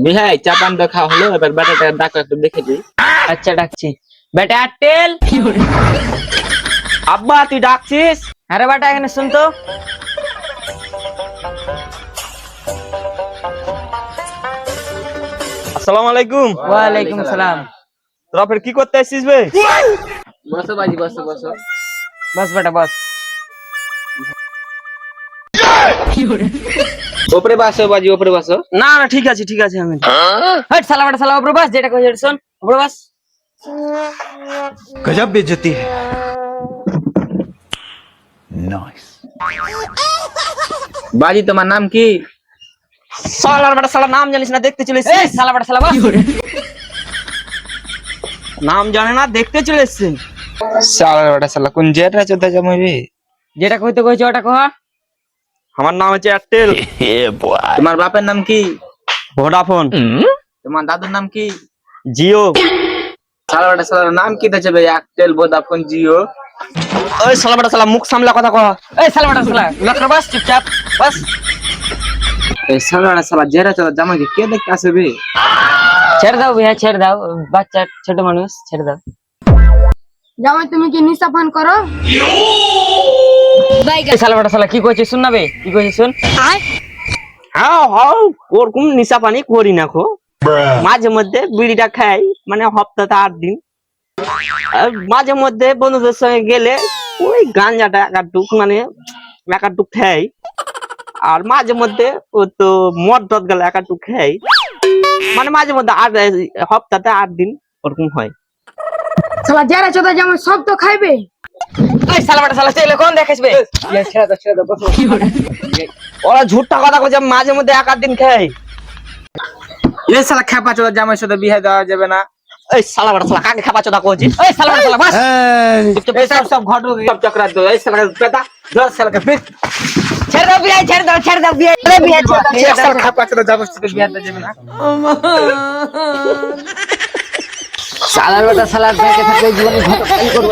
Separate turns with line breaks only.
বিহাই চা পান দেখা হলো, এবার বেটাটা ডাকো একটু দেখে দিই।
আচ্ছা ডাকছি। বেটা আটেল।
আব্বা তুই ডাকছিস?
আরে বেটা এখানে শুন তো।
আসসালামু আলাইকুম।
ওয়ালাইকুম সালাম।
তোরা ফের কি করতে আসছিস বে?
বসো বাজি, বসো বসো।
বস বেটা বস।
ওপরে বসো বাজি, ওপরে বসো।
না না ঠিক আছে আমি। হট শালা বেটা শালা উপরে বস, যেটা কইছিস শুন উপরে বস।
गजब बेइज्जती है। नाइस।
বাজি তোমার নাম কি?
শালা বেটা শালা নাম জানিস না, দেখতে চলে এসেছিস। শালা বেটা শালা বস। নাম জানে না, দেখতে চলে এসেছিস।
শালা বেটা শালা কোন জেটা চোদা জমাইবে?
যেটা কইতে কইছ ওটা কহ।
আমার নাম হচ্ছে এয়ারটেল।
তোমার বাপের নাম কি?
ভোডাফোন।
তোমার দাদুর নাম কি?
জিও।
শালা বেটা শালা নাম কি দেছে ভাই? Airtel, Vodafone, Jio.
ওই শালা বেটা শালা মুখ সামলা কথা কহ।
এই শালা বেটা শালা লক্ষ্য বস, চুপচাপ বস।
এই শালা বেটা শালা জেটা চোদা জামাইকে কে দেখতে আসবে?
ছেড়ে দাও ভাইয়া, ছেড়ে দাও, বাচ্চা ছোট মানুষ, ছেড়ে দাও।
জামাই তুমি কি নিশা পান করো?
এই শালা বেটা শালা কি কইছিস শুন না বে, কি কইছিস শুন।
হ্যাঁ ওরকম নিশা পানি করি না খো, মাঝে মধ্যে বিড়িটা খাই, মানে সপ্তাহে 8 দিন। আর মাঝে মধ্যে বন্ধুদের সঙ্গে গেলে ওই গাঞ্জাটা একাটুক খাই। আর মাঝে মধ্যে ও তো মদ টদ গেলে একাটুক খাই, মানে মাঝে মধ্যে সপ্তাহে 8 দিন ওরকম হয়।
শালা যারা চোদা জামাই সব তো খাইবে।
এই শালা বেটা শালা চলে কোন দেখাইছবে।
ছেড়ে দাও বসো।
ওরা ঝুটটা কথা কইছে, মাঝে মধ্যে 1-8 দিন খাই।
এই শালা খেপা চোদা জামাইয়ের সাথে বিয়ে দেওয়া যাবে না।
এই শালা বেটা শালা কাকে খাপা চোদা কইছিস?
এই শালা বেটা শালা বস।
এই সব ঘটনা সব চক্রান্ত। এই শালা পেটা ধর শালাকে পিট।
ছেড়ে দাও বিয়ে, ছেড়ে দাও বিয়ে, ছেড়ে বিয়ে।
এই শালা খেপা চোদা জামাইয়ের সাথে বিয়ে দেওয়া যাবে না।
শালা বেটা শালা দেখে থাকলে জীবনে ঘটনা করব।